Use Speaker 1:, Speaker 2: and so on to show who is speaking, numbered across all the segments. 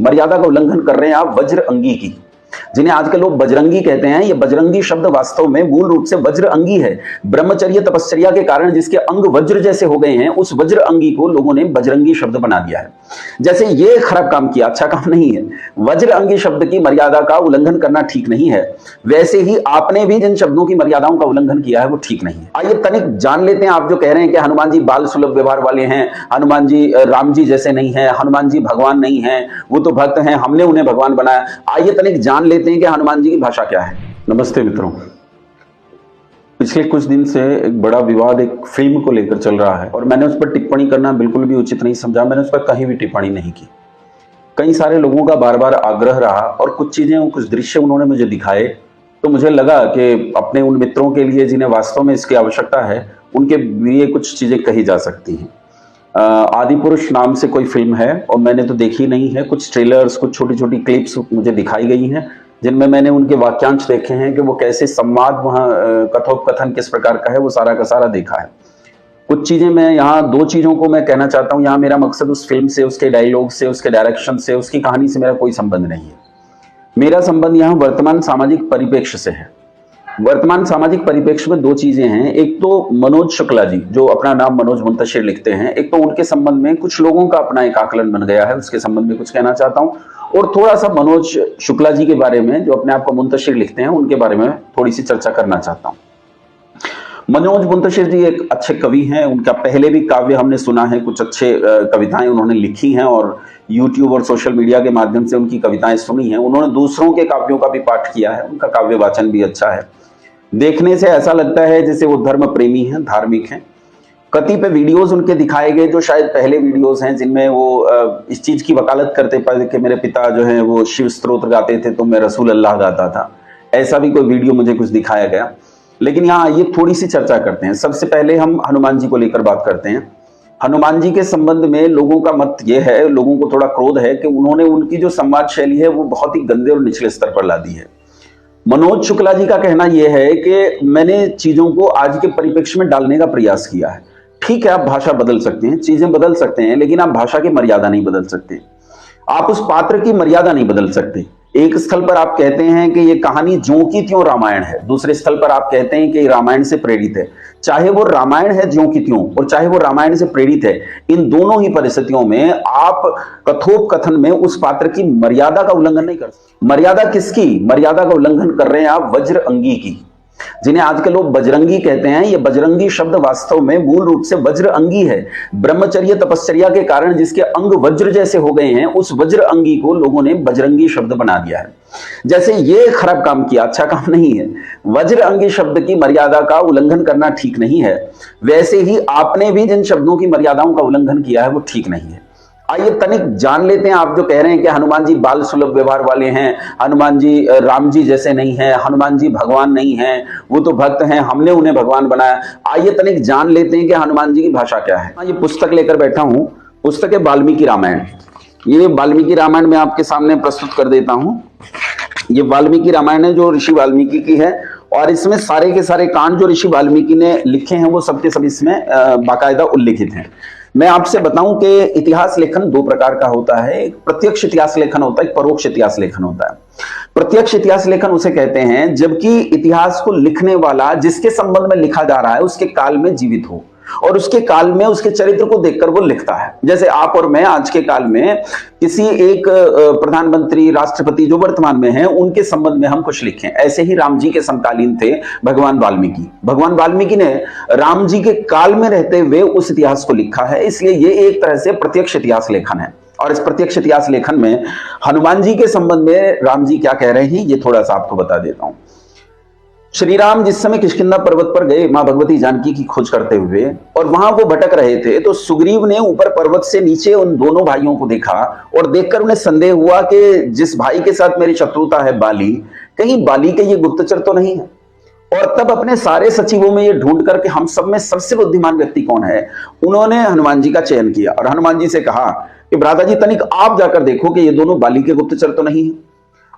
Speaker 1: मर्यादा का उल्लंघन कर रहे हैं आप वज्र अंगी की, जिन्हें आजकल लोग बजरंगी कहते हैं। ये बजरंगी शब्द वास्तव में मूल रूप से वज्र अंगी है। ब्रह्मचर्य तपश्चर्या के कारण जिसके अंग वज्र जैसे हो गए हैं, उस वज्र अंगी को लोगों ने बजरंगी शब्द बना दिया है। जैसे ये खराब काम किया, अच्छा काम नहीं है। वज्र अंगी शब्द की मर्यादा का उल्लंघन करना ठीक नहीं है, वैसे ही आपने भी जिन शब्दों की मर्यादाओं का उल्लंघन किया है वो ठीक नहीं है। आइए तनिक जान लेते हैं, आप जो कह रहे हैं कि हनुमान जी बाल सुलभ व्यवहार वाले हैं, हनुमान जी राम जी जैसे नहीं है, हनुमान जी भगवान नहीं है, वो तो भक्त हैं, हमने उन्हें भगवान बनाया। आइए तनिक जान लेते हैं कि हनुमान जी की भाषा क्या है। नमस्ते मित्रों, पिछले कुछ दिन से एक बड़ा विवाद एक फिल्म को लेकर चल रहा है और मैंने उस पर टिप्पणी करना बिल्कुल भी उचित नहीं समझा। मैंने उस पर कहीं भी टिप्पणी नहीं की। कई सारे लोगों का बार बार आग्रह रहा और कुछ चीजें, कुछ दृश्य उन्होंने मुझे दिखाए, तो मुझे लगा कि अपने उन मित्रों के लिए जिन्हें वास्तव में इसकी आवश्यकता है, उनके लिए कुछ चीजें कही जा सकती हैं। आदि पुरुष नाम से कोई फिल्म है और मैंने तो देखी नहीं है। कुछ ट्रेलर्स, कुछ छोटी छोटी क्लिप्स मुझे दिखाई गई हैं, जिनमें मैंने उनके वाक्यांश देखे हैं कि वो कैसे संवाद, वहाँ कथोपकथन किस प्रकार का है, वो सारा का सारा देखा है। कुछ चीजें मैं यहाँ, दो चीजों को मैं कहना चाहता हूँ। यहाँ मेरा मकसद उस फिल्म से, उसके डायलॉग से, उसके डायरेक्शन से, उसकी कहानी से मेरा कोई संबंध नहीं है। मेरा संबंध यहाँ वर्तमान सामाजिक परिप्रेक्ष्य से है। वर्तमान सामाजिक परिप्रेक्ष्य में दो चीजें हैं। एक तो मनोज शुक्ला जी, जो अपना नाम मनोज मुंतशिर लिखते हैं, एक तो उनके संबंध में कुछ लोगों का अपना एक आकलन बन गया है, उसके संबंध में कुछ कहना चाहता हूं। और थोड़ा सा मनोज शुक्ला जी के बारे में, जो अपने आप को मुंतशिर लिखते हैं, उनके बारे में थोड़ी सी चर्चा करना चाहता हूं। मनोज मुंतशिर जी एक अच्छे कवि हैं। उनका पहले भी काव्य हमने सुना है, कुछ अच्छे कविताएं उन्होंने लिखी हैं और यूट्यूब और सोशल मीडिया के माध्यम से उनकी कविताएं सुनी हैं। उन्होंने दूसरों के काव्यों का भी पाठ किया है, उनका काव्य वाचन भी अच्छा है। देखने से ऐसा लगता है जैसे वो धर्म प्रेमी हैं, धार्मिक हैं। कतिपय वीडियोस उनके दिखाए गए जो शायद पहले वीडियोस हैं, जिनमें वो इस चीज की वकालत करते पाए कि मेरे पिता जो है वो शिव स्तोत्र गाते थे तो मैं रसूल अल्लाह गाता था। ऐसा भी कोई वीडियो मुझे कुछ दिखाया गया। लेकिन यहाँ ये थोड़ी सी चर्चा करते हैं। सबसे पहले हम हनुमान जी को लेकर बात करते हैं। हनुमान जी के संबंध में लोगों का मत ये है, लोगों को थोड़ा क्रोध है कि उन्होंने उनकी जो संवाद शैली है वो बहुत ही गंदे और निचले स्तर पर ला दी है। मनोज शुक्ला जी का कहना यह है कि मैंने चीजों को आज के परिप्रेक्ष्य में डालने का प्रयास किया है। ठीक है, आप भाषा बदल सकते हैं, चीजें बदल सकते हैं, लेकिन आप भाषा की मर्यादा नहीं बदल सकते। आप उस पात्र की मर्यादा नहीं बदल सकते। एक स्थल पर आप कहते हैं कि ये कहानी ज्यों की त्यों रामायण है, दूसरे स्थल पर आप कहते हैं कि रामायण से प्रेरित है। चाहे वो रामायण है ज्यों की त्यों और चाहे वो रामायण से प्रेरित है, इन दोनों ही परिस्थितियों में आप कथोपकथन में उस पात्र की मर्यादा का उल्लंघन नहीं कर सकते। मर्यादा किसकी? मर्यादा का उल्लंघन कर रहे हैं आप वज्र अंगी की, जिन्हें आजकल लोग बजरंगी कहते हैं। ये बजरंगी शब्द वास्तव में मूल रूप से वज्र अंगी है। ब्रह्मचर्य तपश्चर्या के कारण जिसके अंग वज्र जैसे हो गए हैं, उस वज्र अंगी को लोगों ने बजरंगी शब्द बना दिया है। जैसे ये खराब काम किया, अच्छा काम नहीं है। वज्र अंगी शब्द की मर्यादा का उल्लंघन करना ठीक नहीं है, वैसे ही आपने भी जिन शब्दों की मर्यादाओं का उल्लंघन किया है वो ठीक नहीं है। आइए तनिक जान लेते हैं, आप जो कह रहे हैं कि हनुमान जी बाल सुलभ व्यवहार वाले हैं, हनुमान जी राम जी जैसे नहीं है, हनुमान जी भगवान नहीं है, वो तो भक्त हैं, हमने उन्हें भगवान बनाया। आइए तनिक जान लेते हैं कि हनुमान जी की भाषा क्या है। ये पुस्तक लेकर बैठा हूं, पुस्तक है वाल्मीकि रामायण। ये वाल्मीकि रामायण मैं आपके सामने प्रस्तुत कर देता हूं। ये वाल्मीकि रामायण है जो ऋषि वाल्मीकि की है और इसमें सारे के सारे कांड जो ऋषि वाल्मीकि ने लिखे हैं वो सबके सब इसमें बाकायदा उल्लिखित हैं। मैं आपसे बताऊं कि इतिहास लेखन दो प्रकार का होता है। एक प्रत्यक्ष इतिहास लेखन होता है, एक परोक्ष इतिहास लेखन होता है। प्रत्यक्ष इतिहास लेखन उसे कहते हैं जबकि इतिहास को लिखने वाला जिसके संबंध में लिखा जा रहा है उसके काल में जीवित हो और उसके काल में उसके चरित्र को देखकर वो लिखता है। जैसे आप और मैं आज के काल में किसी एक प्रधानमंत्री, राष्ट्रपति जो वर्तमान में हैं, उनके संबंध में हम कुछ लिखें। ऐसे ही राम जी के समकालीन थे भगवान वाल्मीकि। भगवान वाल्मीकि ने राम जी के काल में रहते हुए उस इतिहास को लिखा है, इसलिए ये एक तरह से प्रत्यक्ष इतिहास लेखन है। और इस प्रत्यक्ष इतिहास लेखन में हनुमान जी के संबंध में राम जी क्या कह रहे हैं ये थोड़ा सा आपको बता देता हूं। श्री राम जिस समय किष्किंधा पर्वत पर गए मां भगवती जानकी की खोज करते हुए और वहां वो भटक रहे थे, तो सुग्रीव ने ऊपर पर्वत से नीचे उन दोनों भाइयों को देखा और देखकर उन्हें संदेह हुआ कि जिस भाई के साथ मेरी शत्रुता है बाली, कहीं बाली के ये गुप्तचर तो नहीं है। और तब अपने सारे सचिवों में ये ढूंढ कर के हम सब में सबसे बुद्धिमान व्यक्ति कौन है, उन्होंने हनुमान जी का चयन किया और हनुमान जी से कहा कि भ्राता जी तनिक आप जाकर देखो कि ये दोनों बाली के गुप्तचर तो नहीं है।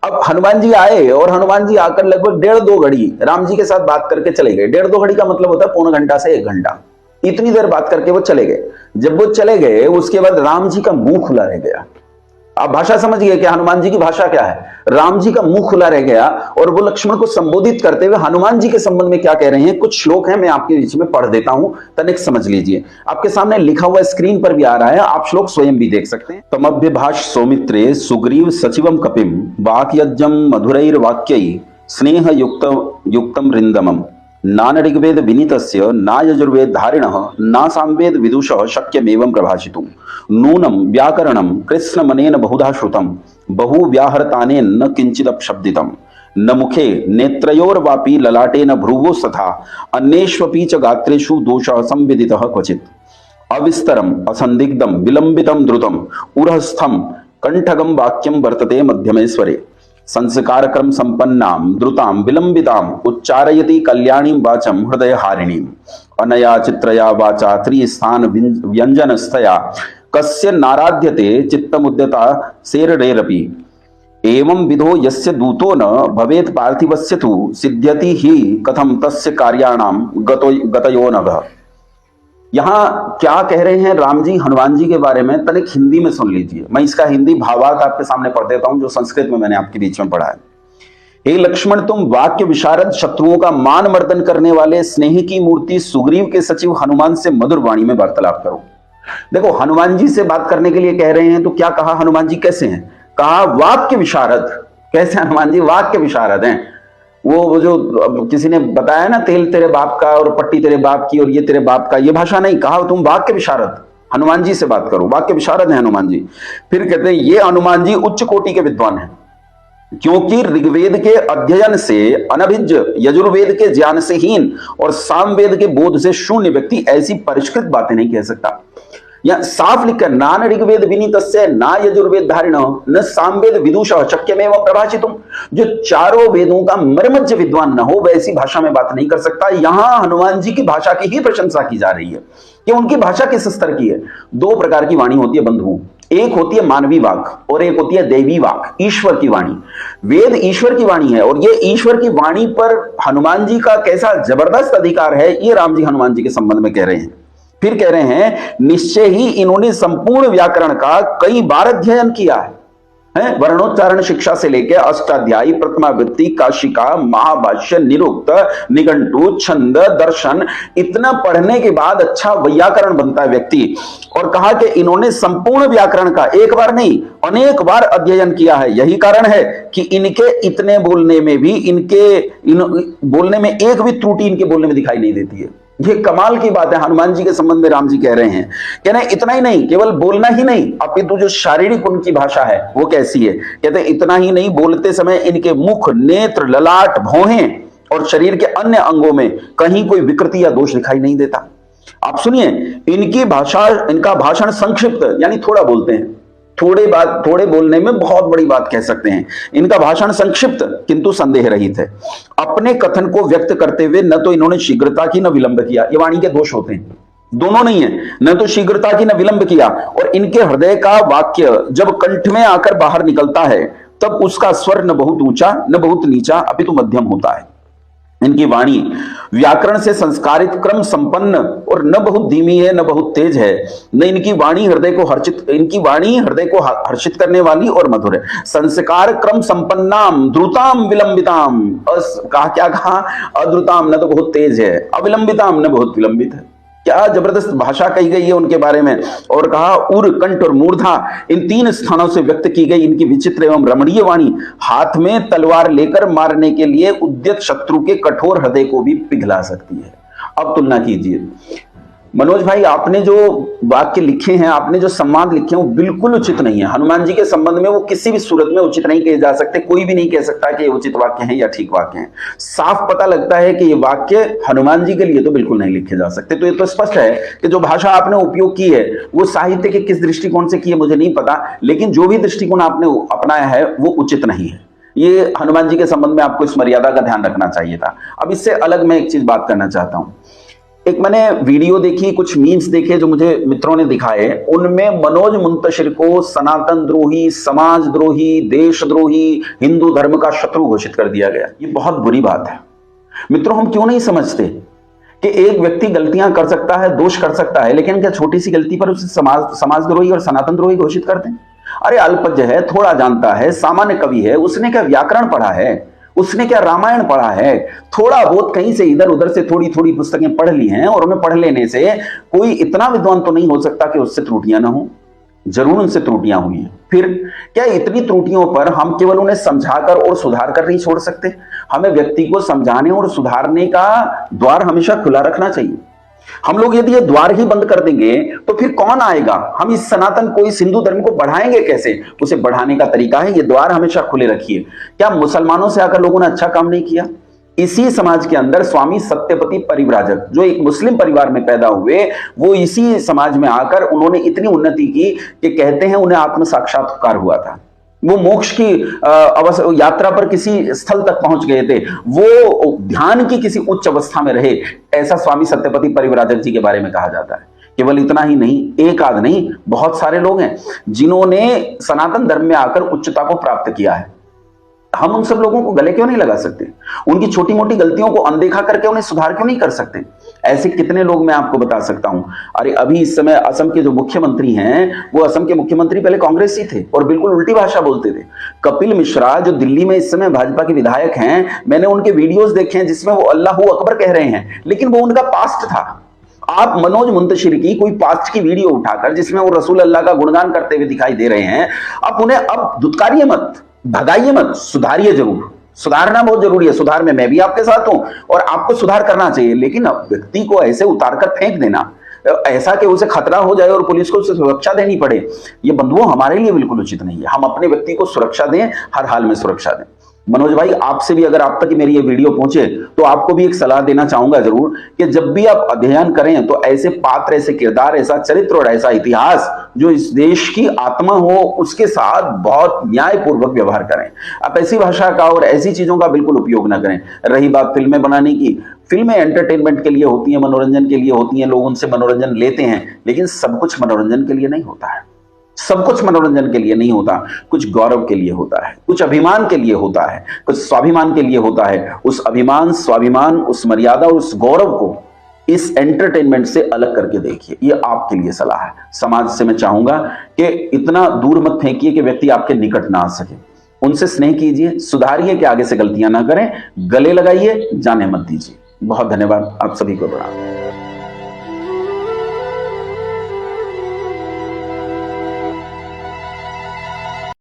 Speaker 1: अब हनुमान जी आए और हनुमान जी आकर लगभग 1.5-2 घड़ी राम जी के साथ बात करके चले गए। 1.5-2 घड़ी का मतलब होता है पौना घंटा से 1 घंटा। इतनी देर बात करके वो चले गए। जब वो चले गए उसके बाद राम जी का मुंह खुला रह गया। आप भाषा समझ गए कि हनुमान जी की भाषा क्या है। राम जी का मुंह खुला रह गया और वो लक्ष्मण को संबोधित करते हुए हनुमान जी के संबंध में क्या कह रहे हैं। कुछ श्लोक हैं, मैं आपके बीच में पढ़ देता हूं, तनिक समझ लीजिए। आपके सामने लिखा हुआ स्क्रीन पर भी आ रहा है, आप श्लोक स्वयं भी देख सकते हैं। तमभ्यभाष सौमित्रे सुग्रीव सचिवम कपिम वाक्यज्ञम मधुरैर वाक्यै स्नेह युक्तम रिंदमम नान ऋग्वेद विनीतस्य ना यजुर्वेद धारिणः ना सामवेद विदुषः शक्यमेवं प्रभाषितुं नूनं व्याकरणं कृष्णमनेन बहुधा श्रुतं बहु व्याहरतानेन न किंचिदपशब्दितं न मुखे नेत्रयोर्वापि ललाटेन भ्रुवोस्तथा अन्येष्वपि च गात्रेषु दोषः संविदितः क्वचित् अविस्तरम असंदिग्धम विलंबितम द्रुतम उरहस्थम कंठगम वाक्यम वर्तते मध्यमे स्वरे संस्कार क्रम संपन्नाम द्रुताम विलंबिताम उच्चारयति कल्याणीं वाचम हृदय हारिणीम अनया चित्रया वाचा त्रिस्थान व्यंजनस्थया कस्य नाराध्यते चित्तमुद्यता सेररेरपि एवं विधो यस्य दूतो न भवेत् पार्थिवस्य तु सिद्ध्यति हि कथम तस्य कार्याणाम गतयो नघ। यहां क्या कह रहे हैं राम जी हनुमान जी के बारे में, तनिक हिंदी में सुन लीजिए। मैं इसका हिंदी भावार्थ आपके सामने पढ़ देता हूं जो संस्कृत में मैंने आपके बीच में पढ़ा है। हे लक्ष्मण, तुम वाक्य विशारद, शत्रुओं का मान मर्दन करने वाले, स्नेह की मूर्ति सुग्रीव के सचिव हनुमान से मधुर वाणी में वार्तालाप करो। देखो, हनुमान जी से बात करने के लिए कह रहे हैं तो क्या कहा हनुमान जी कैसे हैं? कहा वाक्य विशारद। कैसे हनुमान जी वाक्य विशारद हैं? वो जो किसी ने बताया ना, तेल तेरे बाप का और पट्टी तेरे बाप की और ये तेरे बाप का, ये भाषा नहीं। कहा तुम वाक्य विशारद, हनुमान जी से बात करो, वाक्य विशारद है हनुमान जी। फिर कहते हैं ये हनुमान जी उच्च कोटि के विद्वान हैं, क्योंकि ऋग्वेद के अध्ययन से अनभिज्ञ, यजुर्वेद के ज्ञान से हीन और सामवेद के बोध से शून्य व्यक्ति ऐसी परिष्कृत बातें नहीं कह सकता। या साफ लिखकर नान ऋग्वेद विनीतस्य ना यजुर्वेद धारिणः न सामवेद विदुषः शक्यमेवं प्रभाषितुं। जो चारों वेदों का मर्मज्ञ विद्वान न हो वैसी भाषा में बात नहीं कर सकता। यहां हनुमान जी की भाषा की ही प्रशंसा की जा रही है कि उनकी भाषा किस स्तर की है। दो प्रकार की वाणी होती है बंधु, एक होती है मानवी वाक और एक होती है देवी वाक, ईश्वर की वाणी। वेद ईश्वर की वाणी है और ये ईश्वर की वाणी पर हनुमान जी का कैसा जबरदस्त अधिकार है, ये राम जी हनुमान जी के संबंध में कह रहे हैं। फिर कह रहे हैं निश्चय ही इन्होंने संपूर्ण व्याकरण का कई बार अध्ययन किया है, वर्णोच्चारण शिक्षा से लेकर अष्टाध्यायी, प्रथमावृत्ति, काशिका, महाभाष्य, निरुक्त, निघंटु, छंद, दर्शन, इतना पढ़ने के बाद अच्छा व्याकरण बनता है व्यक्ति। और कहा कि इन्होंने संपूर्ण व्याकरण का एक बार नहीं अनेक बार अध्ययन किया है। यही कारण है कि इनके इतने बोलने में भी बोलने में एक भी त्रुटि इनके बोलने में दिखाई नहीं देती है। ये कमाल की बात है। हनुमान जी के संबंध में राम जी कह रहे हैं, कह रहे हैं इतना ही नहीं, केवल बोलना ही नहीं, अपितु जो शारीरिक उनकी भाषा है वो कैसी है। कहते हैं इतना ही नहीं, बोलते समय इनके मुख, नेत्र, ललाट, भौहें और शरीर के अन्य अंगों में कहीं कोई विकृति या दोष दिखाई नहीं देता। आप सुनिए, इनकी भाषा, इनका भाषण संक्षिप्त यानी थोड़ा बोलते हैं, थोड़े बोलने में बहुत बड़ी बात कह सकते हैं। इनका भाषण संक्षिप्त किंतु संदेह रहित है। अपने कथन को व्यक्त करते हुए न तो इन्होंने शीघ्रता की न विलंब किया। ये वाणी के दोष होते हैं, दोनों नहीं है, न तो शीघ्रता की न विलंब किया। और इनके हृदय का वाक्य जब कंठ में आकर बाहर निकलता है तब उसका स्वर न बहुत ऊंचा न बहुत नीचा अपितु मध्यम होता है। इनकी वाणी व्याकरण से संस्कारित, क्रम संपन्न और न बहुत धीमी है न बहुत तेज है। न इनकी वाणी हृदय को हर्षित करने वाली और मधुर है। संस्कार क्रम संपन्नाम द्रुताम विलंबिताम, क्या कहा? अद्रुताम, न तो बहुत तेज है, अविलंबिताम, न बहुत विलंबित है। क्या जबरदस्त भाषा कही गई है उनके बारे में। और कहा उर, कंठ और मूर्धा, इन तीन स्थानों से व्यक्त की गई इनकी विचित्र एवं रमणीय वाणी हाथ में तलवार लेकर मारने के लिए उद्यत शत्रु के कठोर हृदय को भी पिघला सकती है। अब तुलना कीजिए मनोज भाई, आपने जो वाक्य लिखे हैं, आपने जो संवाद लिखे हैं वो बिल्कुल उचित नहीं है। हनुमान जी के संबंध में वो किसी भी सूरत में उचित नहीं कहे जा सकते। कोई भी नहीं कह सकता कि ये उचित वाक्य हैं या ठीक वाक्य हैं। साफ पता लगता है कि ये वाक्य हनुमान जी के लिए तो बिल्कुल नहीं लिखे जा सकते। तो ये तो स्पष्ट है कि जो भाषा आपने उपयोग की है वो साहित्य के किस दृष्टिकोण से की है मुझे नहीं पता, लेकिन जो भी दृष्टिकोण आपने अपनाया है वो उचित नहीं है। ये हनुमान जी के संबंध में आपको इस मर्यादा का ध्यान रखना चाहिए था। अब इससे अलग मैं एक चीज बात करना चाहता हूं। एक मैंने वीडियो देखी, कुछ मीम्स देखे जो मुझे मित्रों ने दिखाए, उनमें मनोज मुंतशिर को सनातन द्रोही, समाज द्रोही, देशद्रोही, हिंदू धर्म का शत्रु घोषित कर दिया गया। ये बहुत बुरी बात है मित्रों। हम क्यों नहीं समझते कि एक व्यक्ति गलतियां कर सकता है, दोष कर सकता है, लेकिन क्या छोटी सी गलती पर उसे समाजद्रोही और सनातन द्रोही घोषित कर दें? अरे अल्पज्ञ है, थोड़ा जानता है, सामान्य कवि है, उसने क्या व्याकरण पढ़ा है, उसने क्या रामायण पढ़ा है, थोड़ा बहुत कहीं से इधर उधर से थोड़ी थोड़ी पुस्तकें पढ़ ली हैं, और उन्हें पढ़ लेने से कोई इतना विद्वान तो नहीं हो सकता कि उससे त्रुटियां ना हो। जरूर उनसे त्रुटियां हुई हैं। फिर क्या इतनी त्रुटियों पर हम केवल उन्हें समझाकर और सुधार कर नहीं छोड़ सकते? हमें व्यक्ति को समझाने और सुधारने का द्वार हमेशा खुला रखना चाहिए। हम लोग यदि ये द्वार ही बंद कर देंगे तो फिर कौन आएगा? हम इस सनातन को, इस हिंदू धर्म को बढ़ाएंगे कैसे? उसे बढ़ाने का तरीका है ये द्वार हमेशा खुले रखिए। क्या मुसलमानों से आकर लोगों ने अच्छा काम नहीं किया? इसी समाज के अंदर स्वामी सत्यपति परिव्राजक, जो एक मुस्लिम परिवार में पैदा हुए, वो इसी समाज में आकर उन्होंने इतनी उन्नति की कि कहते हैं उन्हें आत्म साक्षात्कार हुआ था। वो मोक्ष की यात्रा पर किसी स्थल तक पहुंच गए थे, वो ध्यान की किसी उच्च अवस्था में रहे, ऐसा स्वामी सत्यपति परिव्राजक जी के बारे में कहा जाता है। केवल इतना ही नहीं, एक आध नहीं, बहुत सारे लोग हैं जिन्होंने सनातन धर्म में आकर उच्चता को प्राप्त किया है। हम उन सब लोगों को गले क्यों नहीं लगा सकते? उनकी छोटी मोटी गलतियों को अनदेखा करके उन्हें सुधार क्यों नहीं कर सकते? ऐसे कितने लोग मैं आपको बता सकता हूं। अरे अभी इस समय असम के जो मुख्यमंत्री हैं, वो असम के मुख्यमंत्री पहले कांग्रेसी थे और बिल्कुल उल्टी भाषा बोलते थे। कपिल मिश्रा जो दिल्ली में इस समय भाजपा के विधायक हैं, मैंने उनके वीडियोस देखे हैं जिसमें वो अल्लाहू अकबर कह रहे हैं, लेकिन वो उनका पास्ट था। आप मनोज मुंतशिर की कोई पास्ट की वीडियो उठाकर जिसमें वो रसूल अल्लाह का गुणगान करते हुए दिखाई दे रहे हैं, आप उन्हें अब धुतकारिए मत, भगाइए मत, सुधारिए जरूर। सुधारना बहुत जरूरी है, सुधार में मैं भी आपके साथ हूं और आपको सुधार करना चाहिए, लेकिन अब व्यक्ति को ऐसे उतारकर फेंक देना, ऐसा कि उसे खतरा हो जाए और पुलिस को उसे सुरक्षा देनी पड़े, ये बंधुओं हमारे लिए बिल्कुल उचित नहीं है। हम अपने व्यक्ति को सुरक्षा दें, हर हाल में सुरक्षा दें। मनोज भाई, आपसे भी अगर आप तक मेरी ये वीडियो पहुंचे तो आपको भी एक सलाह देना चाहूंगा जरूर कि जब भी आप अध्ययन करें तो ऐसे पात्र, ऐसे किरदार, ऐसा चरित्र और ऐसा इतिहास जो इस देश की आत्मा हो, उसके साथ बहुत न्यायपूर्वक व्यवहार करें। आप ऐसी भाषा का और ऐसी चीजों का बिल्कुल उपयोग ना करें। रही बात फिल्में बनाने की, फिल्में एंटरटेनमेंट के लिए होती हैं, मनोरंजन के लिए होती हैं, लोग उनसे मनोरंजन लेते हैं, लेकिन सब कुछ मनोरंजन के लिए नहीं होता है। सब कुछ मनोरंजन के लिए नहीं होता, कुछ गौरव के लिए होता है, कुछ अभिमान के लिए होता है, कुछ स्वाभिमान के लिए होता है। उस अभिमान, स्वाभिमान, उस मर्यादा, उस गौरव को इस एंटरटेनमेंट से अलग करके देखिए। ये आपके लिए सलाह है। समाज से मैं चाहूंगा कि इतना दूर मत फेंकिए कि व्यक्ति आपके निकट ना आ सके। उनसे स्नेह कीजिए, सुधारिए कि आगे से गलतियां ना करें, गले लगाइए, जाने मत दीजिए। बहुत धन्यवाद, आप सभी को प्रणाम।